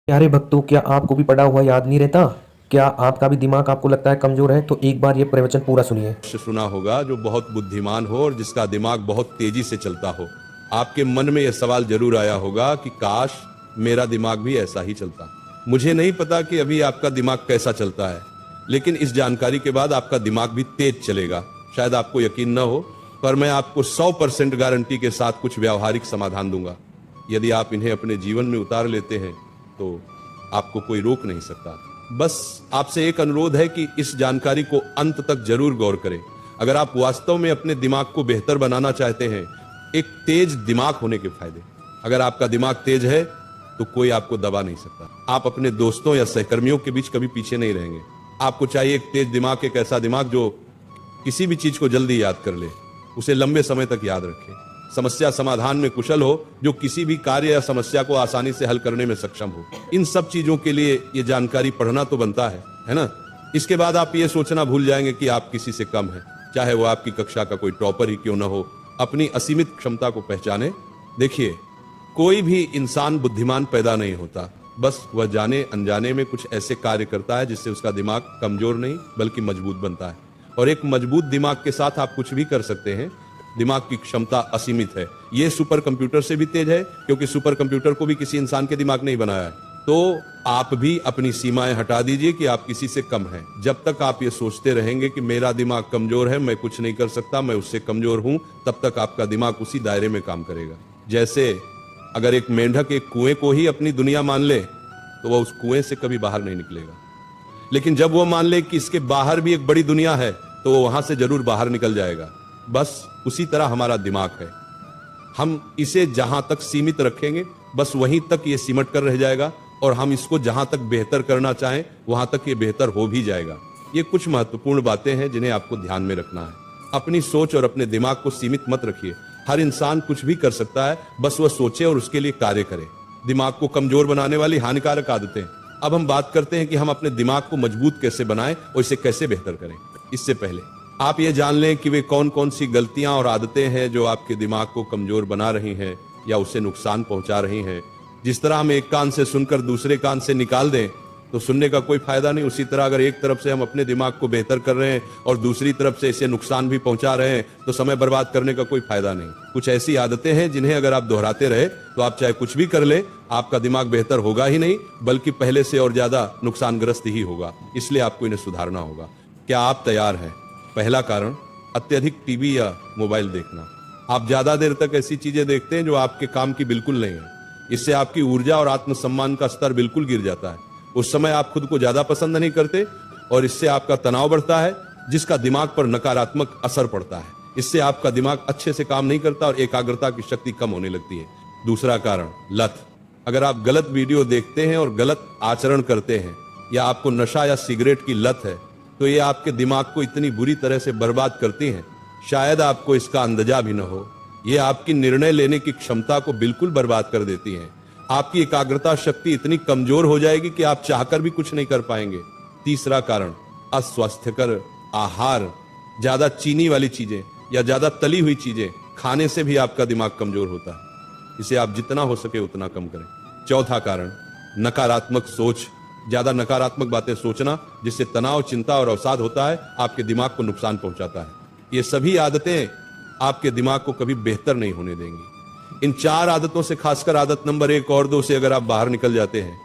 प्यारे भक्तों, क्या आपको भी पढ़ा हुआ याद नहीं रहता? क्या आपका भी दिमाग आपको लगता है कमजोर है? तो एक बार ये प्रवचन पूरा सुनिए। सुना होगा जो बहुत बुद्धिमान हो और जिसका दिमाग बहुत तेजी से चलता हो। आपके मन में यह सवाल जरूर आया होगा कि काश मेरा दिमाग भी ऐसा ही चलता। मुझे नहीं पता कि अभी आपका दिमाग कैसा चलता है, लेकिन इस जानकारी के बाद आपका दिमाग भी तेज चलेगा। शायद आपको यकीन न हो, पर मैं आपको 100% गारंटी के साथ कुछ व्यावहारिक समाधान दूंगा। यदि आप इन्हें अपने जीवन में उतार लेते हैं तो आपको कोई रोक नहीं सकता। बस आपसे एक अनुरोध है कि इस जानकारी को अंत तक जरूर गौर करें। अगर आप वास्तव में अपने दिमाग को बेहतर बनाना चाहते हैं, एक तेज दिमाग होने के फायदे। अगर आपका दिमाग तेज है तो कोई आपको दबा नहीं सकता। आप अपने दोस्तों या सहकर्मियों के बीच कभी पीछे नहीं रहेंगे। आपको चाहिए एक तेज दिमाग, एक ऐसा दिमाग जो किसी भी चीज को जल्दी याद कर ले, उसे लंबे समय तक याद रखे, समस्या समाधान में कुशल हो, जो किसी भी कार्य या समस्या को आसानी से हल करने में सक्षम हो। इन सब चीजों के लिए ये जानकारी पढ़ना तो बनता है ना? इसके बाद आप ये सोचना भूल जाएंगे कि आप किसी से कम हैं, चाहे वो आपकी कक्षा का कोई टॉपर ही क्यों ना हो। अपनी असीमित क्षमता को पहचाने। देखिए, कोई भी इंसान बुद्धिमान पैदा नहीं होता, बस वह जाने अनजाने में कुछ ऐसे कार्य करता है जिससे उसका दिमाग कमजोर नहीं बल्कि मजबूत बनता है। और एक मजबूत दिमाग के साथ आप कुछ भी कर सकते हैं। दिमाग की क्षमता असीमित है। यह सुपर कंप्यूटर से भी तेज है, क्योंकि सुपर कंप्यूटर को भी किसी इंसान के दिमाग ने ही बनाया है। तो आप भी अपनी सीमाएं हटा दीजिए कि आप किसी से कम हैं। जब तक आप ये सोचते रहेंगे कि मेरा दिमाग कमजोर है, मैं कुछ नहीं कर सकता, मैं उससे कमजोर हूं, तब तक आपका दिमाग उसी दायरे में काम करेगा। जैसे अगर एक मेंढक एक कुएं को ही अपनी दुनिया मान ले तो वह उस कुएं से कभी बाहर नहीं निकलेगा। लेकिन जब वह मान ले कि इसके बाहर भी एक बड़ी दुनिया है तो वो वहां से जरूर बाहर निकल जाएगा। बस उसी तरह हमारा दिमाग है। हम इसे जहां तक सीमित रखेंगे, बस वहीं तक ये सिमट कर रह जाएगा, और हम इसको जहां तक बेहतर करना चाहें वहां तक ये बेहतर हो भी जाएगा। ये कुछ महत्वपूर्ण बातें हैं जिन्हें आपको ध्यान में रखना है। अपनी सोच और अपने दिमाग को सीमित मत रखिए। हर इंसान कुछ भी कर सकता है, बस वह सोचे और उसके लिए कार्य करे। दिमाग को कमजोर बनाने वाली हानिकारक आदतें। अब हम बात करते हैं कि हम अपने दिमाग को मजबूत कैसे बनाएं और इसे कैसे बेहतर करें। इससे पहले आप ये जान लें कि वे कौन कौन सी गलतियां और आदतें हैं जो आपके दिमाग को कमजोर बना रही हैं या उसे नुकसान पहुंचा रही हैं। जिस तरह हम एक कान से सुनकर दूसरे कान से निकाल दें तो सुनने का कोई फायदा नहीं, उसी तरह अगर एक तरफ से हम अपने दिमाग को बेहतर कर रहे हैं और दूसरी तरफ से इसे नुकसान भी पहुंचा रहे हैं तो समय बर्बाद करने का कोई फायदा नहीं। कुछ ऐसी आदतें हैं जिन्हें अगर आप दोहराते रहे तो आप चाहे कुछ भी कर ले, आपका दिमाग बेहतर होगा ही नहीं, बल्कि पहले से और ज्यादा नुकसानग्रस्त ही होगा। इसलिए आपको इन्हें सुधारना होगा। क्या आप तैयार हैं? पहला कारण, अत्यधिक टीवी या मोबाइल देखना। आप ज्यादा देर तक ऐसी चीजें देखते हैं जो आपके काम की बिल्कुल नहीं है। इससे आपकी ऊर्जा और आत्मसम्मान का स्तर बिल्कुल गिर जाता है। उस समय आप खुद को ज्यादा पसंद नहीं करते और इससे आपका तनाव बढ़ता है, जिसका दिमाग पर नकारात्मक असर पड़ता है। इससे आपका दिमाग अच्छे से काम नहीं करता और एकाग्रता की शक्ति कम होने लगती है। दूसरा कारण, लत। अगर आप गलत वीडियो देखते हैं और गलत आचरण करते हैं, या आपको नशा या सिगरेट की लत है, तो ये आपके दिमाग को इतनी बुरी तरह से बर्बाद करती हैं, शायद आपको इसका अंदाजा भी न हो। ये आपकी निर्णय लेने की क्षमता को बिल्कुल बर्बाद कर देती हैं। आपकी एकाग्रता शक्ति इतनी कमजोर हो जाएगी कि आप चाहकर भी कुछ नहीं कर पाएंगे। तीसरा कारण, अस्वास्थ्यकर आहार। ज्यादा चीनी वाली चीजें या ज्यादा तली हुई चीजें खाने से भी आपका दिमाग कमजोर होता है। इसे आप जितना हो सके उतना कम करें। चौथा कारण, नकारात्मक सोच। ज्यादा नकारात्मक बातें सोचना, जिससे तनाव, चिंता और अवसाद होता है, आपके दिमाग को नुकसान पहुंचाता है। ये सभी आदतें आपके दिमाग को कभी बेहतर नहीं होने देंगी। इन 4 आदतों से, खासकर आदत नंबर 1 और 2 से अगर आप बाहर निकल जाते हैं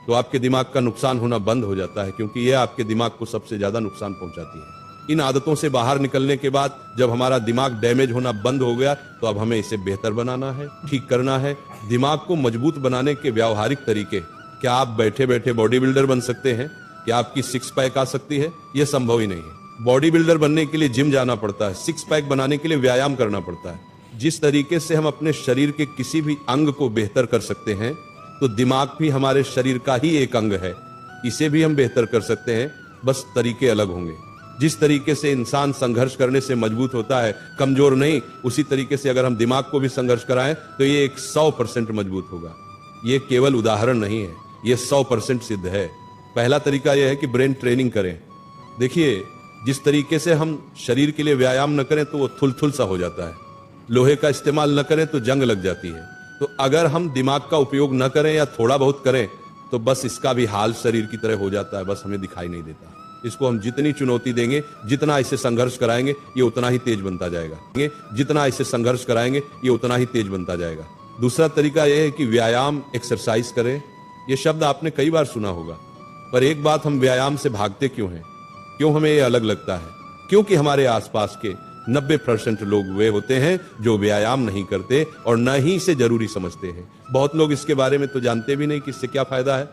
तो आपके दिमाग का नुकसान होना बंद हो जाता है, क्योंकि यह आपके दिमाग को सबसे ज्यादा नुकसान पहुंचाती है। इन आदतों से बाहर निकलने के बाद जब हमारा दिमाग डैमेज होना बंद हो गया तो अब हमें इसे बेहतर बनाना है, ठीक करना है। दिमाग को मजबूत बनाने के व्यावहारिक तरीके। क्या आप बैठे बैठे बॉडी बिल्डर बन सकते हैं? क्या आपकी 6 पैक आ सकती है? यह संभव ही नहीं है। बॉडी बिल्डर बनने के लिए जिम जाना पड़ता है, 6 पैक बनाने के लिए व्यायाम करना पड़ता है। जिस तरीके से हम अपने शरीर के किसी भी अंग को बेहतर कर सकते हैं, तो दिमाग भी हमारे शरीर का ही एक अंग है। इसे भी हम बेहतर कर सकते हैं, बस तरीके अलग होंगे। जिस तरीके से इंसान संघर्ष करने से मजबूत होता है, कमजोर नहीं, उसी तरीके से अगर हम दिमाग को भी संघर्ष कराएं तो ये 100% मजबूत होगा। ये केवल उदाहरण नहीं है, ये 100% सिद्ध है। पहला तरीका यह है कि ब्रेन ट्रेनिंग करें। देखिए, जिस तरीके से हम शरीर के लिए व्यायाम न करें तो वो थुल सा हो जाता है, लोहे का इस्तेमाल न करें तो जंग लग जाती है। तो अगर हम दिमाग का उपयोग न करें या थोड़ा बहुत करें तो बस इसका भी हाल शरीर की तरह हो जाता है, बस हमें दिखाई नहीं देता। इसको हम जितनी चुनौती देंगे, जितना इसे संघर्ष कराएंगे, ये उतना ही तेज बनता जाएगा। जितना इसे संघर्ष कराएंगे, ये उतना ही तेज बनता जाएगा। दूसरा तरीका यह है कि व्यायाम, एक्सरसाइज करें। ये शब्द आपने कई बार सुना होगा, पर एक बात, हम व्यायाम से भागते क्यों हैं? क्यों हमें ये अलग लगता है? क्योंकि हमारे आसपास के 90% लोग वे होते हैं जो व्यायाम नहीं करते और न ही इसे जरूरी समझते हैं। बहुत लोग इसके बारे में तो जानते भी नहीं कि इससे क्या फायदा है,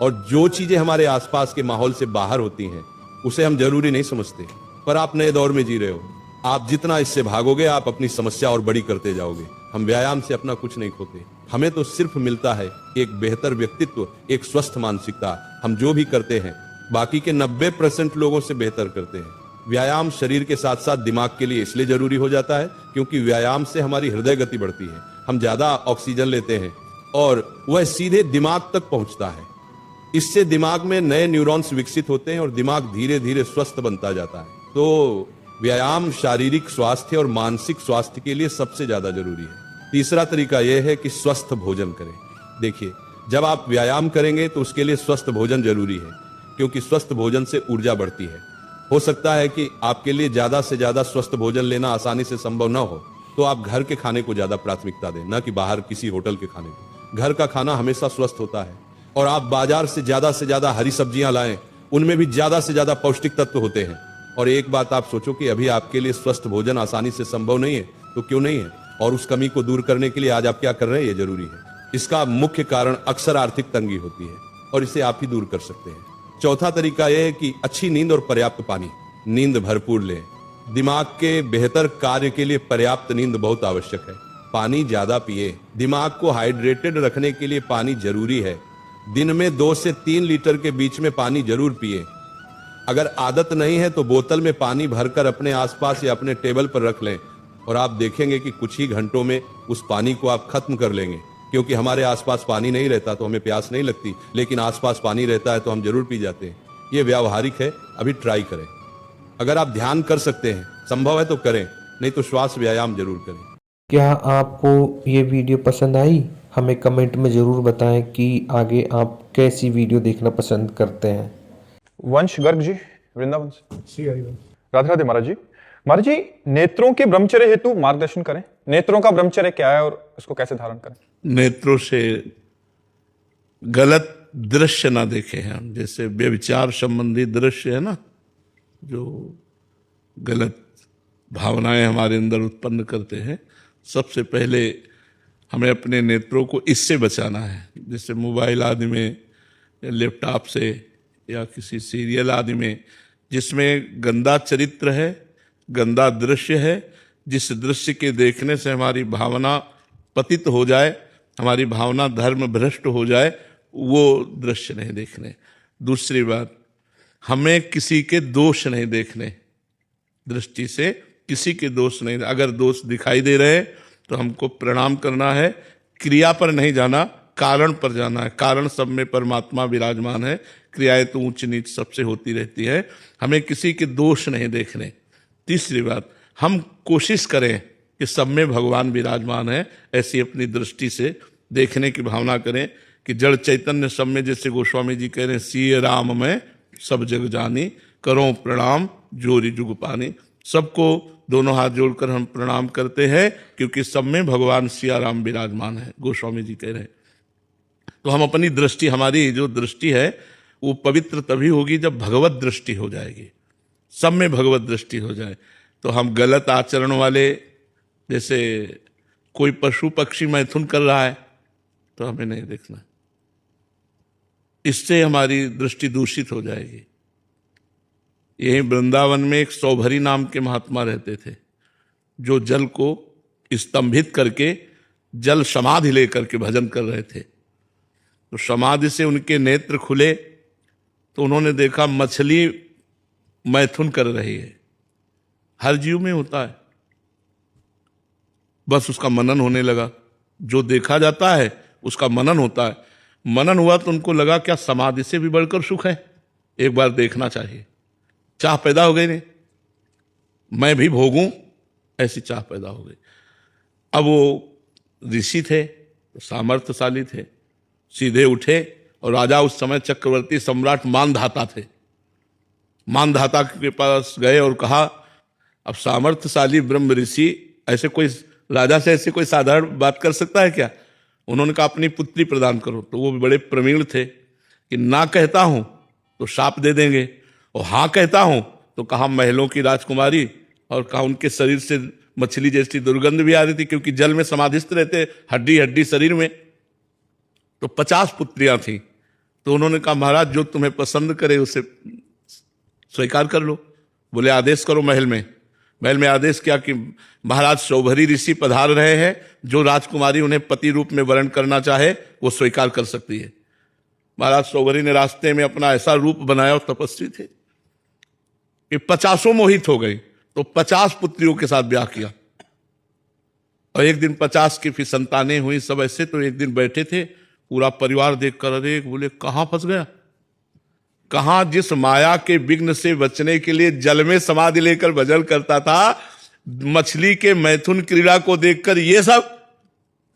और जो चीजें हमारे आसपास के माहौल से बाहर होती हैं उसे हम जरूरी नहीं समझते। पर आप नए दौर में जी रहे हो, आप जितना इससे भागोगे, आप अपनी समस्या और बड़ी करते जाओगे। हम व्यायाम से अपना कुछ नहीं खोते, हमें तो सिर्फ मिलता है एक बेहतर व्यक्तित्व, एक स्वस्थ मानसिकता। हम जो भी करते हैं बाकी के 90% लोगों से बेहतर करते हैं। व्यायाम शरीर के साथ साथ दिमाग के लिए इसलिए जरूरी हो जाता है क्योंकि व्यायाम से हमारी हृदय गति बढ़ती है, हम ज्यादा ऑक्सीजन लेते हैं और वह सीधे दिमाग तक पहुंचता है। इससे दिमाग में नए न्यूरॉन्स विकसित होते हैं और दिमाग धीरे धीरे स्वस्थ बनता जाता है। तो व्यायाम शारीरिक स्वास्थ्य और मानसिक स्वास्थ्य के लिए सबसे ज्यादा जरूरी है। तीसरा तरीका यह है कि स्वस्थ भोजन करें। देखिए, जब आप व्यायाम करेंगे तो उसके लिए स्वस्थ भोजन जरूरी है, क्योंकि स्वस्थ भोजन से ऊर्जा बढ़ती है। हो सकता है कि आपके लिए ज्यादा से ज्यादा स्वस्थ भोजन लेना आसानी से संभव न हो, तो आप घर के खाने को ज्यादा प्राथमिकता दें, न कि बाहर किसी होटल के खाने को। घर का खाना हमेशा स्वस्थ होता है, और आप बाजार से ज्यादा हरी सब्जियां लाएं, उनमें भी ज्यादा से ज्यादा पौष्टिक तत्व होते हैं। और एक बात आप सोचो कि अभी आपके लिए स्वस्थ भोजन आसानी से संभव नहीं है, तो क्यों नहीं है? और उस कमी को दूर करने के लिए आज आप क्या कर रहे हैं, ये जरूरी है। इसका मुख्य कारण अक्सर आर्थिक तंगी होती है, और इसे आप ही दूर कर सकते हैं। चौथा तरीका यह है कि अच्छी नींद और पर्याप्त पानी। नींद भरपूर लें। दिमाग के बेहतर कार्य के लिए पर्याप्त नींद बहुत आवश्यक है। पानी ज्यादा पिए। दिमाग को हाइड्रेटेड रखने के लिए पानी जरूरी है। दिन में 2 से 3 लीटर के बीच में पानी जरूर पिए। अगर आदत नहीं है तो बोतल में पानी भरकर अपने आसपास या अपने टेबल पर रख लें, और आप देखेंगे कि कुछ ही घंटों में उस पानी को आप खत्म कर लेंगे। क्योंकि हमारे आसपास पानी नहीं रहता तो हमें प्यास नहीं लगती, लेकिन आसपास पानी रहता है तो हम जरूर पी जाते हैं। ये व्यावहारिक है, अभी ट्राई करें। अगर आप ध्यान कर सकते हैं, संभव है तो करें, नहीं तो श्वास व्यायाम जरूर करें। क्या आपको ये वीडियो पसंद आई? हमें कमेंट में ज़रूर बताएं कि आगे आप कैसी वीडियो देखना पसंद करते हैं। वंश गर्ग जी, वृंदावन से। राधे राधे महाराज जी। महाराज जी, नेत्रों के ब्रह्मचर्य हेतु मार्गदर्शन करें। नेत्रों का ब्रह्मचर्य क्या है और इसको कैसे धारण करें? नेत्रों से गलत दृश्य ना देखें हम। जैसे व्यभिचार संबंधी दृश्य है ना, जो गलत भावनाएं हमारे अंदर उत्पन्न करते हैं, सबसे पहले हमें अपने नेत्रों को इससे बचाना है। जैसे मोबाइल आदि में, लैपटॉप से, या किसी सीरियल आदि में जिसमें गंदा चरित्र है, गंदा दृश्य है, जिस दृश्य के देखने से हमारी भावना पतित हो जाए, हमारी भावना धर्म भ्रष्ट हो जाए, वो दृश्य नहीं देखने। दूसरी बात, हमें किसी के दोष नहीं देखने। दृष्टि से किसी के दोष नहीं, अगर दोष दिखाई दे रहे तो हमको प्रणाम करना है। क्रिया पर नहीं जाना, कारण पर जाना है। कारण सब में परमात्मा विराजमान है, क्रियाएं तो ऊंच नीच सबसे होती रहती है। हमें किसी के दोष नहीं देखने। तीसरी बात, हम कोशिश करें कि सब में भगवान विराजमान है, ऐसी अपनी दृष्टि से देखने की भावना करें कि जड़ चैतन्य सब में, जैसे गोस्वामी जी कह रहे हैं, सिय राम में सब जग जानी, करो प्रणाम जोरी जुग पानी। सबको दोनों हाथ जोड़कर हम प्रणाम करते हैं, क्योंकि सब में भगवान सिया राम विराजमान है, गोस्वामी जी कह रहे हैं। तो हम अपनी दृष्टि, हमारी जो दृष्टि है वो पवित्र तभी होगी जब भगवत दृष्टि हो जाएगी, सब में भगवत दृष्टि हो जाए। तो हम गलत आचरण वाले, जैसे कोई पशु पक्षी मैथुन कर रहा है तो हमें नहीं देखना, इससे हमारी दृष्टि दूषित हो जाएगी। यही वृंदावन में एक सौभरी नाम के महात्मा रहते थे, जो जल को स्तंभित करके जल समाधि लेकर के भजन कर रहे थे। तो समाधि से उनके नेत्र खुले तो उन्होंने देखा मछली मैथुन कर रही है। हर जीव में होता है, बस उसका मनन होने लगा। जो देखा जाता है उसका मनन होता है। मनन हुआ तो उनको लगा क्या समाधि से भी बढ़कर सुख है, एक बार देखना चाहिए। चाह पैदा हो गई, नहीं मैं भी भोगूं, ऐसी चाह पैदा हो गई। अब वो ऋषि थे, सामर्थ्यशाली थे, सीधे उठे और राजा उस समय चक्रवर्ती सम्राट मानधाता थे। मानधाता के पास गए और कहा, अब सामर्थ्यशाली ब्रह्म ऋषि ऐसे कोई राजा से ऐसे कोई साधारण बात कर सकता है क्या? उन्होंने कहा अपनी पुत्री प्रदान करो। तो वो भी बड़े प्रवीण थे कि ना कहता हूं तो शाप दे देंगे, और हाँ कहता हूं तो कहा महलों की राजकुमारी, और कहा उनके शरीर से मछली जैसी दुर्गंध भी आ रही थी, क्योंकि जल में समाधिस्थ रहते, हड्डी हड्डी शरीर में। तो 50 पुत्रियां थी। तो उन्होंने कहा महाराज जो तुम्हें पसंद करे उसे स्वीकार कर लो। बोले आदेश करो महल में। महल में आदेश किया कि महाराज शौभरी ऋषि पधार रहे हैं, जो राजकुमारी उन्हें पति रूप में वर्ण करना चाहे वो स्वीकार कर सकती है। महाराज शौभरी ने रास्ते में अपना ऐसा रूप बनाया, और तपस्वी थे कि 50 मोहित हो गई। तो 50 पुत्रियों के साथ ब्याह किया, और एक दिन 50 की फिर संतानें हुई सब ऐसे। तो एक दिन बैठे थे, पूरा परिवार देखकर अरे बोले कहां फंस गया, कहां जिस माया के विघ्न से बचने के लिए जल में समाधि लेकर भजन करता था, मछली के मैथुन क्रीड़ा को देखकर ये सब।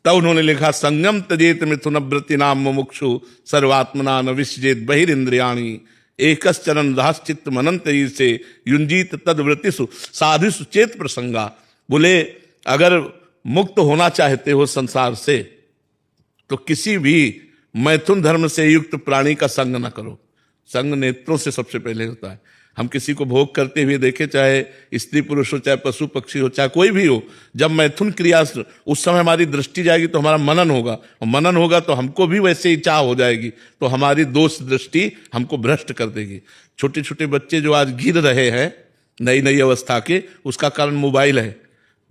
तब उन्होंने लिखा संगम तजेत मिथुन व्रति नाम मुमुक्षु सर्वात्मना न विसजेत बहिरिंद्रियाणी एकश्चरण रहश्चित्त मनंत से युंजीत तद्व्रतिषु साधुषु चेत प्रसंगा। बोले अगर मुक्त होना चाहते हो संसार से तो किसी भी मैथुन धर्म से युक्त प्राणी का संग न करो। संग नेत्रों से सबसे पहले होता है। हम किसी को भोग करते हुए देखे, चाहे स्त्री पुरुष हो, चाहे पशु पक्षी हो, चाहे कोई भी हो, जब मैथुन क्रिया उस समय हमारी दृष्टि जाएगी तो हमारा मनन होगा, और मनन होगा तो हमको भी वैसे ही चाह हो जाएगी, तो हमारी दोष दृष्टि हमको भ्रष्ट कर देगी। छोटे छोटे बच्चे जो आज गिर रहे हैं नई नई अवस्था के, उसका कारण मोबाइल है।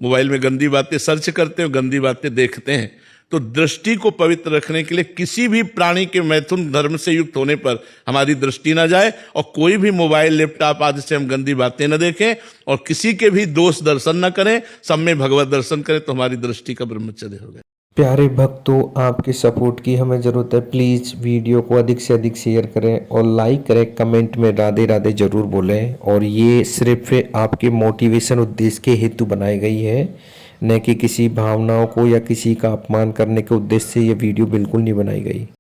मोबाइल में गंदी बातें सर्च करते हैं, गंदी बातें देखते हैं। तो दृष्टि को पवित्र रखने के लिए किसी भी प्राणी के मैथुन धर्म से युक्त होने पर हमारी दृष्टि ना जाए, और कोई भी मोबाइल लैपटॉप आदि से हम गंदी बातें न देखें, और किसी के भी दोष दर्शन न करें, सब में भगवत दर्शन करें, तो हमारी दृष्टि का ब्रह्मचर्य हो गया। प्यारे भक्तों, आपके सपोर्ट की हमें ज़रूरत है। प्लीज़ वीडियो को अधिक से अधिक शेयर करें और लाइक करें, कमेंट में राधे राधे ज़रूर बोलें। और ये सिर्फ आपके मोटिवेशन उद्देश्य के हेतु बनाई गई है, न कि किसी भावनाओं को या किसी का अपमान करने के उद्देश्य से ये वीडियो बिल्कुल नहीं बनाई गई।